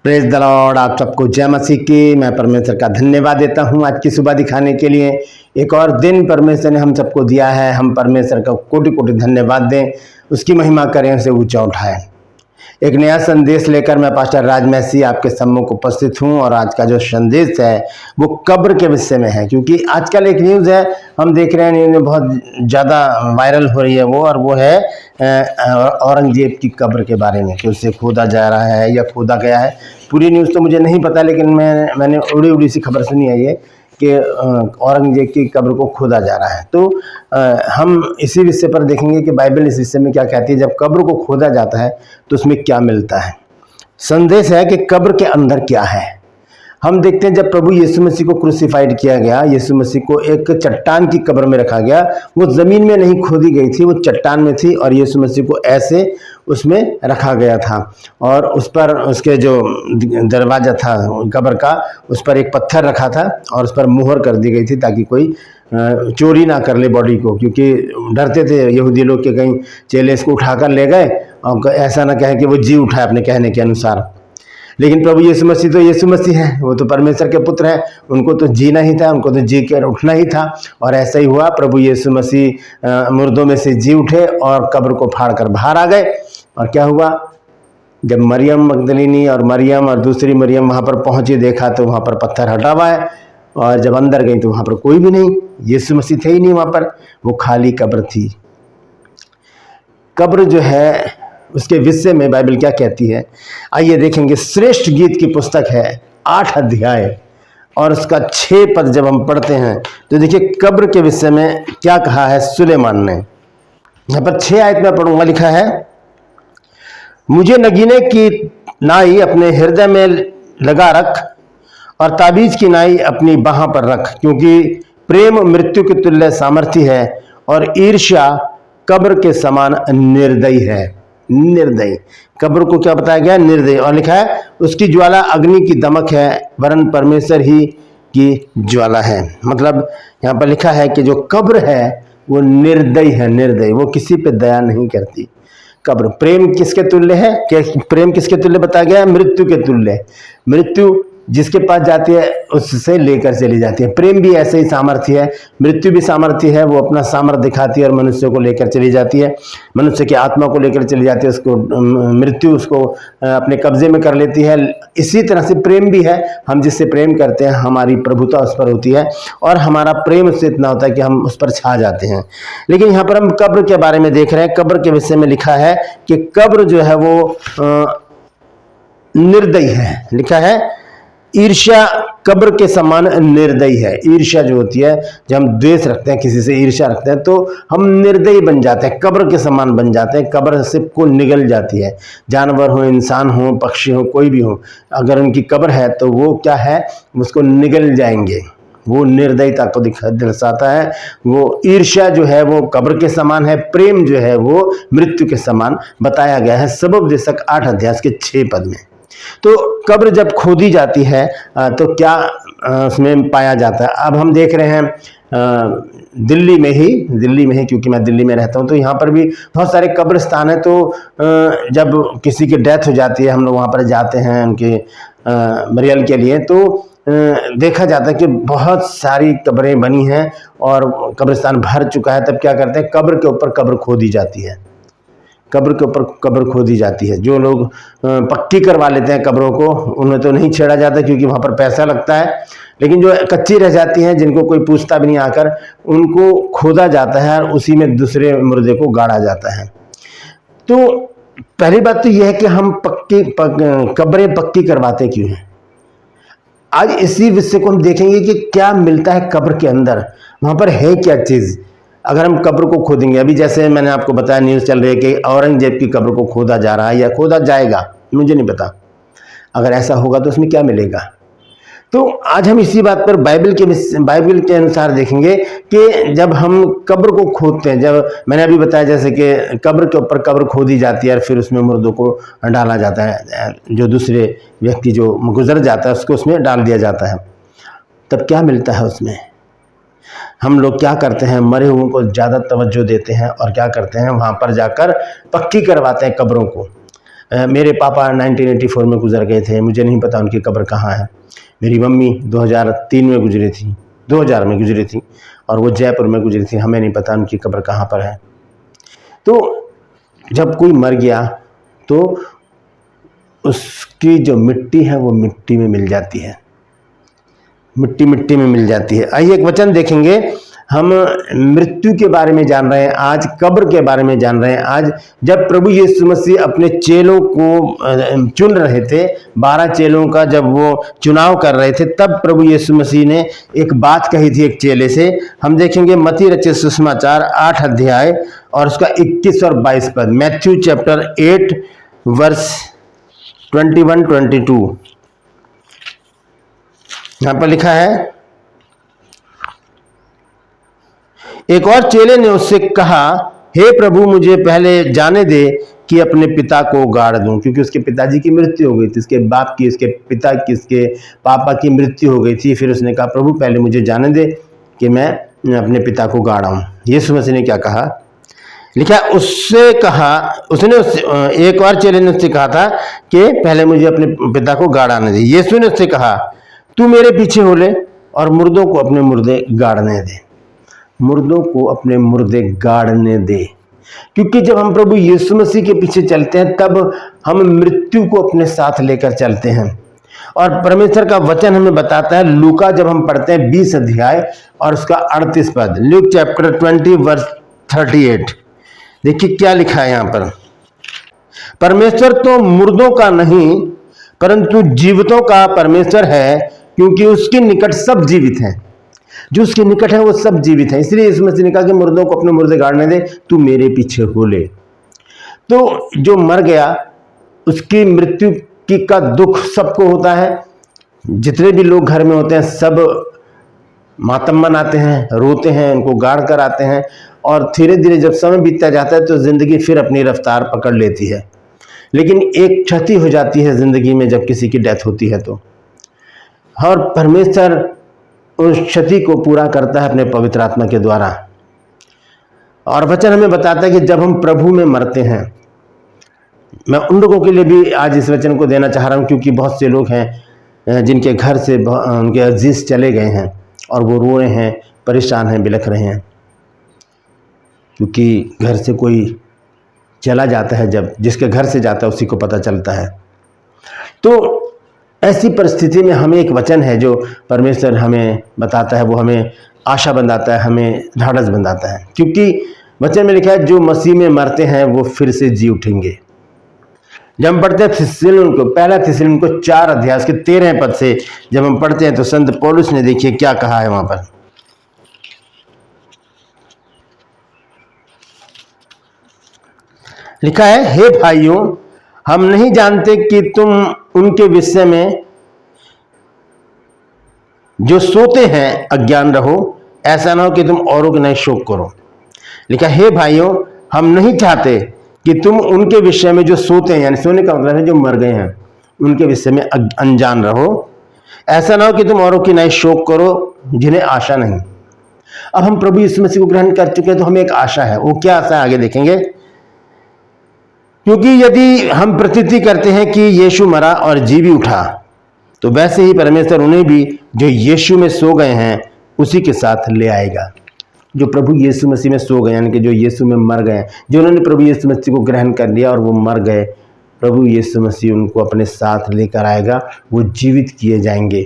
Praise the Lord. आप सबको जय मसीह की। मैं परमेश्वर का धन्यवाद देता हूं आज की सुबह दिखाने के लिए। एक और दिन परमेश्वर ने हम सबको दिया है। हम परमेश्वर का कोटि कोटि धन्यवाद दें, उसकी महिमा करें, उसे ऊंचा उठाएं। एक नया संदेश लेकर मैं पास्टर राज मैसी आपके सम्मुख उपस्थित हूं और आज का जो संदेश है वो कब्र के विषय में है। क्योंकि आजकल एक न्यूज़ है, हम देख रहे हैं, न्यूज़ बहुत ज़्यादा वायरल हो रही है और वो है औरंगजेब की कब्र के बारे में कि उसे खोदा जा रहा है या खोदा गया है। पूरी न्यूज़ तो मुझे नहीं पता, लेकिन मैंने उड़ी उड़ी सी खबर सुनी है ये कि औरंगजेब की कब्र को खोदा जा रहा है। तो हम इसी विषय पर देखेंगे कि बाइबल इस विषय में क्या कहती है। जब कब्र को खोदा जाता है तो उसमें क्या मिलता है। संदेश है कि कब्र के अंदर क्या है। हम देखते हैं जब प्रभु यीशु मसीह को क्रूसिफाइड किया गया, यीशु मसीह को एक चट्टान की कब्र में रखा गया। वो ज़मीन में नहीं खोदी गई थी, वो चट्टान में थी और यीशु मसीह को ऐसे उसमें रखा गया था। और उस पर उसके जो दरवाज़ा था कब्र का, उस पर एक पत्थर रखा था और उस पर मुहर कर दी गई थी ताकि कोई चोरी ना कर ले बॉडी को। क्योंकि डरते थे यहूदी लोग के कहीं चेले इसको उठाकर ले गए और ऐसा ना कहे कि वो जी उठाए अपने कहने के अनुसार। लेकिन प्रभु यीशु मसीह तो यीशु मसीह है, वो तो परमेश्वर के पुत्र हैं, उनको तो जीना ही था, उनको तो जी कर उठना ही था। और ऐसा ही हुआ, प्रभु यीशु मसीह मुर्दों में से जी उठे और कब्र को फाड़ कर बाहर आ गए। और क्या हुआ, जब मरियम मगदलीनी और मरियम और दूसरी मरियम वहाँ पर पहुँची, देखा तो वहाँ पर पत्थर हटा हुआ है। और जब अंदर गई तो वहाँ पर कोई भी नहीं, यीशु मसीह थे ही नहीं वहाँ पर, वो खाली कब्र थी। कब्र जो है उसके विषय में बाइबल क्या कहती है, आइए देखेंगे। श्रेष्ठ गीत की पुस्तक है 8 अध्याय और उसका 6 पद जब हम पढ़ते हैं तो देखिए कब्र के विषय में क्या कहा है सुलेमान ने। यहाँ पर 6 आयत में पढ़ूंगा, लिखा है, मुझे नगीने की नाई अपने हृदय में लगा रख और ताबीज की नाई अपनी बाह पर रख, क्योंकि प्रेम मृत्यु के तुल्य सामर्थ्य है और ईर्ष्या कब्र के समान निर्दयी है। निर्दयी, कब्र को क्या बताया गया, निर्दयी। और लिखा है उसकी ज्वाला अग्नि की दमक है, वरन परमेश्वर ही की ज्वाला है। मतलब यहाँ पर लिखा है कि जो कब्र है वो निर्दयी है, निर्दयी, वो किसी पे दया नहीं करती। कब्र प्रेम किसके तुल्य है, प्रेम किसके तुल्य बताया गया है, मृत्यु के तुल्य। मृत्यु जिसके पास जाती है उससे लेकर चली जाती है। प्रेम भी ऐसे ही सामर्थ्य है, मृत्यु भी सामर्थ्य है, वो अपना सामर्थ्य दिखाती है और मनुष्य को लेकर चली जाती है, मनुष्य की आत्मा को लेकर चली जाती है। उसको मृत्यु उसको अपने कब्जे में कर लेती है। इसी तरह से प्रेम भी है, हम जिससे प्रेम करते हैं हमारी प्रभुता उस पर होती है और हमारा प्रेम उससे इतना होता है कि हम उस पर छा जाते हैं। लेकिन यहाँ पर हम कब्र के बारे में देख रहे हैं। कब्र के विषय में लिखा है कि कब्र जो है वो निर्दयी है। लिखा है ईर्ष्या कब्र के समान निर्दयी है। ईर्ष्या जो होती है, जब हम द्वेष रखते हैं, किसी से ईर्ष्या रखते हैं तो हम निर्दयी बन जाते हैं, कब्र के समान बन जाते हैं। कब्र से को निगल जाती है। जानवर हो, इंसान हो, पक्षी हो, कोई भी हो, अगर उनकी कब्र है तो वो क्या है, उसको निगल जाएंगे। वो निर्दयता को दर्शाता है। वो ईर्ष्या जो है वो कब्र के समान है, प्रेम जो है वो मृत्यु के समान बताया गया है सबोपदेशक 8 अध्याय के 6 पद में। तो कब्र जब खोदी जाती है तो क्या उसमें पाया जाता है। अब हम देख रहे हैं दिल्ली में ही, क्योंकि मैं दिल्ली में रहता हूं, तो यहाँ पर भी बहुत सारे कब्रिस्तान है। तो जब किसी की डेथ हो जाती है, हम लोग वहाँ पर जाते हैं उनके बरियल के लिए, तो देखा जाता है कि बहुत सारी कब्रें बनी हैं और कब्रिस्तान भर चुका है। तब क्या करते हैं, कब्र के ऊपर कब्र खोदी जाती है, कब्र के ऊपर कब्र खोदी जाती है। जो लोग पक्की करवा लेते हैं कब्रों को, उन्हें तो नहीं छेड़ा जाता क्योंकि वहाँ पर पैसा लगता है। लेकिन जो कच्ची रह जाती हैं, जिनको कोई पूछता भी नहीं आकर, उनको खोदा जाता है और उसी में दूसरे मुर्दे को गाड़ा जाता है। तो पहली बात तो यह है कि हम कब्रें पक्की करवाते क्यों हैं। आज इसी विषय को हम देखेंगे कि क्या मिलता है कब्र के अंदर, वहाँ पर है क्या चीज़। अगर हम कब्र को खोदेंगे, अभी जैसे मैंने आपको बताया न्यूज़ चल रही है कि औरंगजेब की कब्र को खोदा जा रहा है या खोदा जाएगा, मुझे नहीं पता। अगर ऐसा होगा तो उसमें क्या मिलेगा। तो आज हम इसी बात पर बाइबल के अनुसार देखेंगे कि जब हम कब्र को खोदते हैं, जब मैंने अभी बताया जैसे कि कब्र के ऊपर कब्र खोदी जाती है और फिर उसमें मुर्दों को डाला जाता है, जो दूसरे व्यक्ति जो गुजर जाता है उसको उसमें डाल दिया जाता है। तब क्या मिलता है उसमें। हम लोग क्या करते हैं, मरे हुओं को ज़्यादा तवज्जो देते हैं और क्या करते हैं, वहाँ पर जाकर पक्की करवाते हैं कब्रों को। मेरे पापा 1984 में गुजर गए थे, मुझे नहीं पता उनकी कब्र कहाँ है। मेरी मम्मी 2003 में गुजरी थी, 2000 में गुजरी थी और वो जयपुर में गुजरी थी, हमें नहीं पता उनकी कब्र कहाँ पर है। तो जब कोई मर गया तो उसकी जो मिट्टी है वो मिट्टी में मिल जाती है, मिट्टी मिट्टी में मिल जाती है। आइए एक वचन देखेंगे, हम मृत्यु के बारे में जान रहे हैं आज, कब्र के बारे में जान रहे हैं आज। जब प्रभु यीशु मसीह अपने चेलों को चुन रहे थे, 12 चेलों का जब वो चुनाव कर रहे थे, तब प्रभु यीशु मसीह ने एक बात कही थी एक चेले से। हम देखेंगे मत्ती रचित सुसमाचार 8 अध्याय और उसका 21 और 22 पद। मैथ्यू चैप्टर 8 वर्स 21-22 यहां पर लिखा है, एक और चेले ने उससे कहा, हे प्रभु, मुझे पहले जाने दे कि अपने पिता को गाड़ दूं, क्योंकि उसके पिताजी की मृत्यु हो गई थी, इसके बाप की, इसके पिता की, इसके पापा की मृत्यु हो गई थी। फिर उसने कहा, प्रभु पहले मुझे जाने दे कि मैं अपने पिता को गाड़ाऊं। यीशु मसीह ने क्या कहा, लिखा, उसने एक और चेले ने उससे कहा था कि पहले मुझे अपने पिता को गाड़ाने दे। यीशु ने उससे कहा, तू मेरे पीछे हो ले और मुर्दों को अपने मुर्दे गाड़ने दे। मुर्दों को अपने मुर्दे गाड़ने दे, क्योंकि जब हम प्रभु यीशु मसीह के पीछे चलते हैं तब हम मृत्यु को अपने साथ लेकर चलते हैं। और परमेश्वर का वचन हमें बताता है, लूका जब हम पढ़ते हैं 20 अध्याय और उसका 38 पद, लूक चैप्टर 20 वर्स 38, देखिए क्या लिखा है यहाँ पर, परमेश्वर तो मुर्दों का नहीं परंतु जीवितों का परमेश्वर है, क्योंकि उसके निकट सब जीवित हैं। जो उसके निकट है वो सब जीवित है। इसलिए यीशु मसीह ने कहा कि मुर्दों को अपने मुर्दे गाड़ने दे, तू मेरे पीछे हो ले। तो जो मर गया उसकी मृत्यु की का दुख सबको होता है, जितने भी लोग घर में होते हैं सब मातम मनाते हैं, रोते हैं, उनको गाड़ कर आते हैं। और धीरे धीरे जब समय बीतता जाता है तो जिंदगी फिर अपनी रफ्तार पकड़ लेती है। लेकिन एक क्षति हो जाती है जिंदगी में जब किसी की डेथ होती है तो, और परमेश्वर उस क्षति को पूरा करता है अपने पवित्र आत्मा के द्वारा। और वचन हमें बताता है कि जब हम प्रभु में मरते हैं, मैं उन लोगों के लिए भी आज इस वचन को देना चाह रहा हूं, क्योंकि बहुत से लोग हैं जिनके घर से उनके अजीज चले गए हैं और वो रो रहे हैं, परेशान हैं, बिलख रहे हैं, क्योंकि घर से कोई चला जाता है, जब जिसके घर से जाता है उसी को पता चलता है। तो ऐसी परिस्थिति में हमें एक वचन है जो परमेश्वर हमें बताता है, वो हमें आशा बंधाता है, हमें ढाढ़स बंधाता है, क्योंकि वचन में लिखा है जो मसीह में मरते हैं वो फिर से जी उठेंगे। जब हम पढ़ते हैं पहला थिस्सलुनीक 4 अध्याय के 13 पद से जब हम पढ़ते हैं तो संत पौलुस ने देखिए क्या कहा है वहां पर, लिखा है, हे भाइयों, हम नहीं जानते कि तुम उनके विषय में जो सोते हैं अज्ञान रहो, ऐसा ना हो कि तुम औरों के नए शोक करो। लिखा, हे भाइयों, हम नहीं चाहते कि तुम उनके विषय में जो सोते हैं, यानी सोने का मतलब है जो मर गए हैं, उनके विषय में अनजान रहो, ऐसा ना हो कि तुम औरों की नए शोक करो जिन्हें आशा नहीं। अब हम प्रभु यीशु मसीह को ग्रहण कर चुके हैं तो हमें एक आशा है। वो क्या आशा है आगे देखेंगे, क्योंकि यदि हम प्रतीति करते हैं कि यीशु मरा और जी भी उठा, तो वैसे ही परमेश्वर उन्हें भी जो यीशु में सो गए हैं उसी के साथ ले आएगा। जो प्रभु यीशु मसीह में सो गए, यानी कि जो यीशु में मर गए, जो उन्होंने प्रभु यीशु मसीह को ग्रहण कर लिया और वो मर गए, प्रभु यीशु मसीह उनको अपने साथ लेकर आएगा, वो जीवित किए जाएंगे।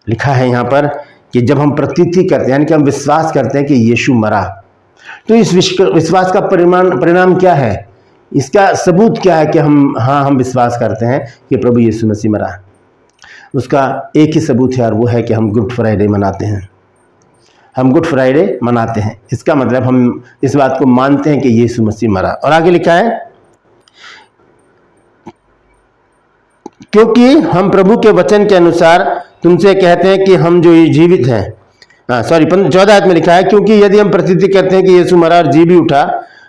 लिखा है यहाँ पर कि जब हम प्रतीति करते हैं, यानी कि हम विश्वास करते हैं कि यीशु मरा, तो इस विश्वास का परिणाम क्या है, इसका सबूत क्या है कि हम विश्वास करते हैं कि प्रभु यीशु मसीह मरा। उसका एक ही सबूत है और वो है कि हम गुड फ्राइडे मनाते हैं। हम गुड फ्राइडे मनाते हैं, इसका मतलब हम इस बात को मानते हैं कि यीशु मसीह मरा। और आगे लिखा है, क्योंकि हम प्रभु के वचन के अनुसार तुमसे कहते हैं कि हम जो जीवित हैं, 14 में लिखा है, क्योंकि यदि हम प्रतीति करते हैं कि यीशु मरा और जी भी उठा,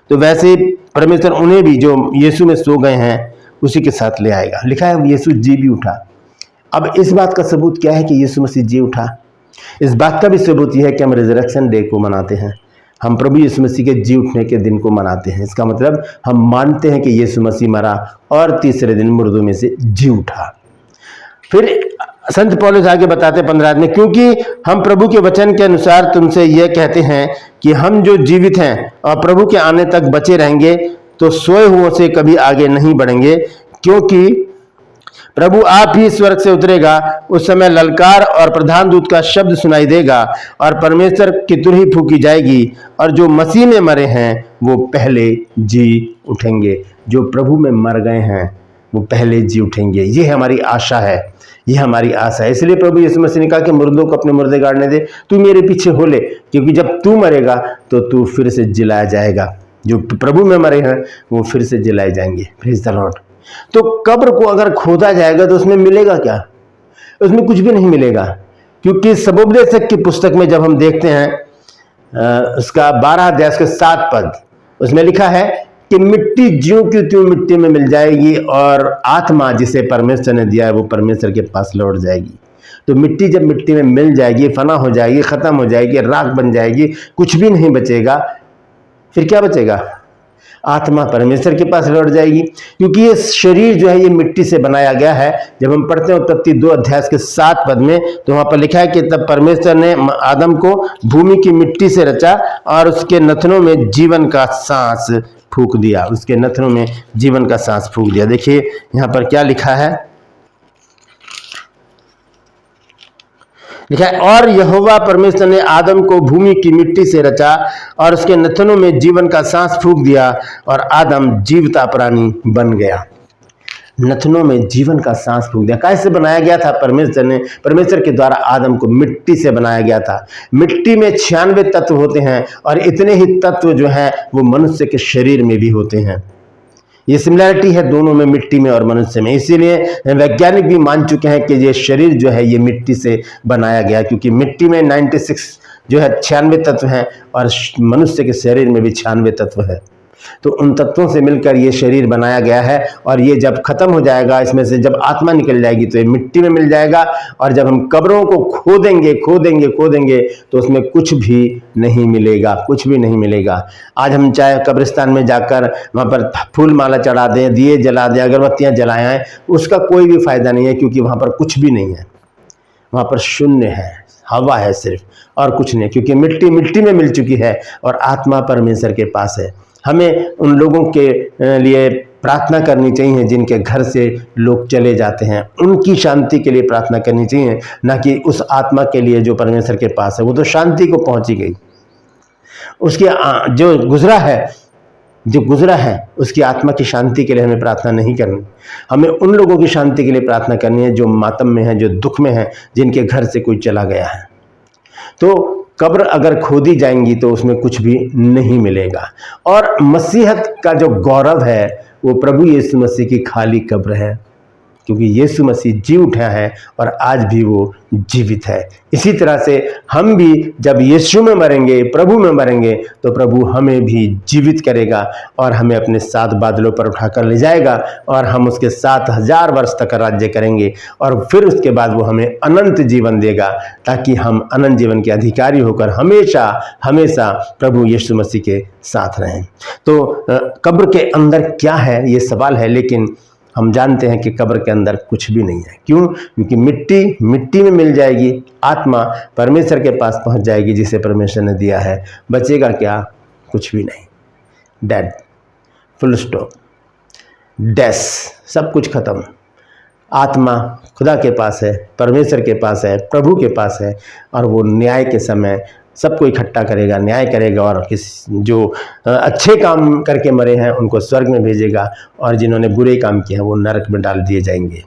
तो वैसे ही परमेश्वर उन्हें भी जो यीशु में सो गए हैं उसी के साथ ले आएगा। लिखा है यीशु जी भी उठा। अब इस बात का सबूत क्या है कि यीशु मसीह जी उठा? इस बात का भी सबूत यह है कि हम रिजरेक्शन डे को मनाते हैं। हम प्रभु यीशु मसीह के जी उठने के दिन को मनाते हैं। इसका मतलब हम मानते हैं कि यीशु मसीह मरा और तीसरे दिन मुर्दों में से जी उठा। फिर संत पौलुस आगे बताते 15 में, क्योंकि हम प्रभु के वचन के अनुसार तुमसे यह कहते हैं कि हम जो जीवित हैं और प्रभु के आने तक बचे रहेंगे तो सोए हुओं से कभी आगे नहीं बढ़ेंगे, क्योंकि प्रभु आप ही स्वर्ग से उतरेगा। उस समय ललकार और प्रधान दूत का शब्द सुनाई देगा और परमेश्वर की तुरही फूकी जाएगी और जो मसीह में मरे हैं वो पहले जी उठेंगे। जो प्रभु में मर गए हैं वो पहले जी उठेंगे। ये हमारी आशा है, ये हमारी आशा है। इसलिए प्रभु यीशु मसीह ने कहा कि मुर्दों को अपने मुर्दे गाड़ने दे, तू मेरे पीछे हो ले, क्योंकि जब तू मरेगा तो तू फिर से जिलाया जाएगा। जो प्रभु में मरे हैं वो फिर से जिलाए जाएंगे। Praise the Lord. तो कब्र को अगर खोदा जाएगा तो उसमें मिलेगा क्या? उसमें कुछ भी नहीं मिलेगा, क्योंकि सबोपदेशक की पुस्तक में जब हम देखते हैं उसका 12 अध्याय के 7 पद, उसमें लिखा है कि मिट्टी ज्यों की त्यों मिट्टी में मिल जाएगी और आत्मा जिसे परमेश्वर ने दिया है वो परमेश्वर के पास लौट जाएगी। तो मिट्टी जब मिट्टी में मिल जाएगी, फना हो जाएगी, खत्म हो जाएगी, राख बन जाएगी, कुछ भी नहीं बचेगा, फिर क्या बचेगा? आत्मा परमेश्वर के पास लौट जाएगी। क्योंकि ये शरीर जो है ये मिट्टी से बनाया गया है। जब हम पढ़ते हैं उत्पत्ति 2 अध्याय के 7 पद में, तो वहां पर लिखा है कि तब परमेश्वर ने आदम को भूमि की मिट्टी से रचा और उसके नथनों में जीवन का सांस फूंक दिया। उसके नथनों में जीवन का सांस फूंक दिया। देखिए यहाँ पर क्या लिखा है, लिखा है, और यहोवा परमेश्वर ने आदम को भूमि की मिट्टी से रचा और उसके नथनों में जीवन का सांस फूंक दिया और आदम जीवता प्राणी बन गया। नथनों में जीवन का सांस फूंक दिया। कैसे बनाया गया था? परमेश्वर के द्वारा आदम को मिट्टी से बनाया गया था। मिट्टी में 96 तत्व होते हैं और इतने ही तत्व जो हैं वो मनुष्य के शरीर में भी होते हैं। ये सिमिलैरिटी है दोनों में, मिट्टी में और मनुष्य में। इसीलिए वैज्ञानिक भी मान चुके हैं कि ये शरीर जो है ये मिट्टी से बनाया गया, क्योंकि मिट्टी में 96 जो है 96 तत्व हैं और मनुष्य के शरीर में भी 96 तत्व है। तो उन तत्वों से मिलकर ये शरीर बनाया गया है और ये जब खत्म हो जाएगा, इसमें से जब आत्मा निकल जाएगी तो ये मिट्टी में मिल जाएगा। और जब हम कब्रों को खोदेंगे तो उसमें कुछ भी नहीं मिलेगा, कुछ भी नहीं मिलेगा। आज हम चाहे कब्रिस्तान में जाकर वहाँ पर फूल माला चढ़ा दें, दिए जला दें, अगरबत्तियाँ जलाएं, उसका कोई भी फायदा नहीं है, क्योंकि वहाँ पर कुछ भी नहीं है। वहाँ पर शून्य है, हवा है सिर्फ, और कुछ नहीं, क्योंकि मिट्टी मिट्टी में मिल चुकी है और आत्मा परमेश्वर के पास है। हमें उन लोगों के लिए प्रार्थना करनी चाहिए जिनके घर से लोग चले जाते हैं, उनकी शांति के लिए प्रार्थना करनी चाहिए, ना कि उस आत्मा के लिए जो परमेश्वर के पास है। वो तो शांति को पहुंची गई, उसकी जो गुजरा है उसकी आत्मा की शांति के लिए हमें प्रार्थना नहीं करनी। हमें उन लोगों की शांति के लिए प्रार्थना करनी है जो मातम में है, जो दुख में है, जिनके घर से कोई चला गया है। तो कब्र अगर खोदी जाएंगी तो उसमें कुछ भी नहीं मिलेगा। और मसीहत का जो गौरव है वो प्रभु यीशु मसीह की खाली कब्र है, क्योंकि यीशु मसीह जी उठा है और आज भी वो जीवित है। इसी तरह से हम भी जब यीशु में मरेंगे, प्रभु में मरेंगे, तो प्रभु हमें भी जीवित करेगा और हमें अपने साथ बादलों पर उठाकर ले जाएगा और हम उसके साथ 1000 वर्ष तक राज्य करेंगे। और फिर उसके बाद वो हमें अनंत जीवन देगा, ताकि हम अनंत जीवन के अधिकारी होकर हमेशा हमेशा प्रभु यीशु मसीह के साथ रहें। तो कब्र के अंदर क्या है ये सवाल है, लेकिन हम जानते हैं कि कब्र के अंदर कुछ भी नहीं है। क्यों? क्योंकि मिट्टी मिट्टी में मिल जाएगी, आत्मा परमेश्वर के पास पहुंच जाएगी जिसे परमेश्वर ने दिया है। बचेगा क्या? कुछ भी नहीं। डेड, फुल स्टॉप, डेस, सब कुछ खत्म। आत्मा खुदा के पास है, परमेश्वर के पास है, प्रभु के पास है, और वो न्याय के समय सबको इकट्ठा करेगा, न्याय करेगा, और जो अच्छे काम करके मरे हैं उनको स्वर्ग में भेजेगा और जिन्होंने बुरे काम किए हैं वो नरक में डाल दिए जाएंगे।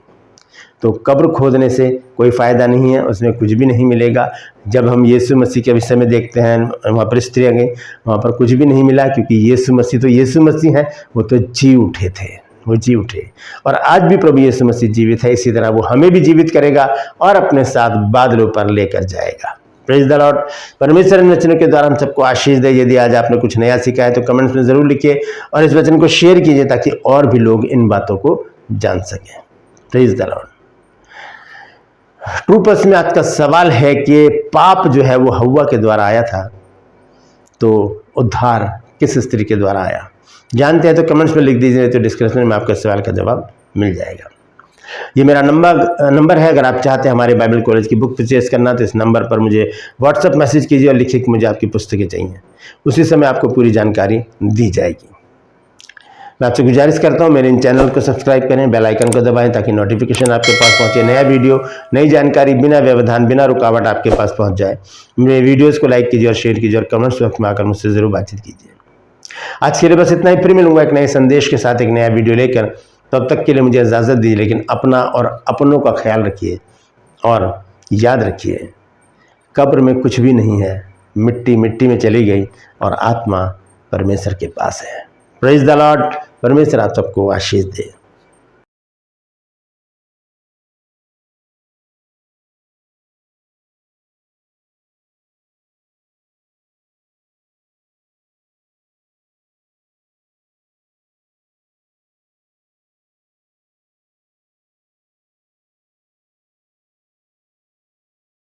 तो कब्र खोदने से कोई फ़ायदा नहीं है, उसमें कुछ भी नहीं मिलेगा। जब हम यीशु मसीह के विषय में देखते हैं, वहाँ पर स्त्रियाँ गई, वहाँ पर कुछ भी नहीं मिला, क्योंकि यीशु मसीह तो यीशु मसीह हैं, वो तो जी उठे थे, वो जी उठे। और आज भी प्रभु यीशु मसीह जीवित है, इसी तरह वो हमें भी जीवित करेगा और अपने साथ बादलों पर लेकर जाएगा। Praise the Lord. परमेश्वर इन वचनों के द्वारा हम सबको आशीष दे। यदि आज आपने कुछ नया सीखा है तो कमेंट्स में ज़रूर लिखिए और इस वचन को शेयर कीजिए ताकि और भी लोग इन बातों को जान सकें। Praise the Lord. True purse में आज का सवाल है कि पाप जो है वो हव्वा के द्वारा आया था, तो उद्धार किस स्त्री के द्वारा आया? जानते हैं तो कमेंट्स में लिख दीजिए, तो डिस्क्रिप्शन में आपके सवाल का जवाब मिल जाएगा। ये मेरा नंबर है। अगर आप चाहते हैं हमारे बाइबल कॉलेज की बुक परचेज करना तो इस नंबर पर मुझे व्हाट्सएप मैसेज कीजिए और लिखिए कि मुझे आपकी पुस्तकें चाहिए। उसी समय आपको पूरी जानकारी दी जाएगी। मैं आपसे गुजारिश करता हूँ मेरे इन चैनल को सब्सक्राइब करें, बेल आइकन को दबाएं ताकि नोटिफिकेशन आपके पास पहुँचे, नया वीडियो नई जानकारी बिना व्यवधान बिना रुकावट आपके पास पहुँच जाए। मेरे वीडियोज़ को लाइक कीजिए और शेयर कीजिए और कमेंट्स बॉक्स में आकर मुझसे ज़रूर बातचीत कीजिए। आज के लिए बस इतना ही। फिर मिलूंगा एक नए संदेश के साथ, एक नया वीडियो लेकर। तब तक के लिए मुझे इजाज़त दीजिए, लेकिन अपना और अपनों का ख्याल रखिए और याद रखिए कब्र में कुछ भी नहीं है, मिट्टी मिट्टी में चली गई और आत्मा परमेश्वर के पास है। Praise the Lord. परमेश्वर आप सबको आशीष दे।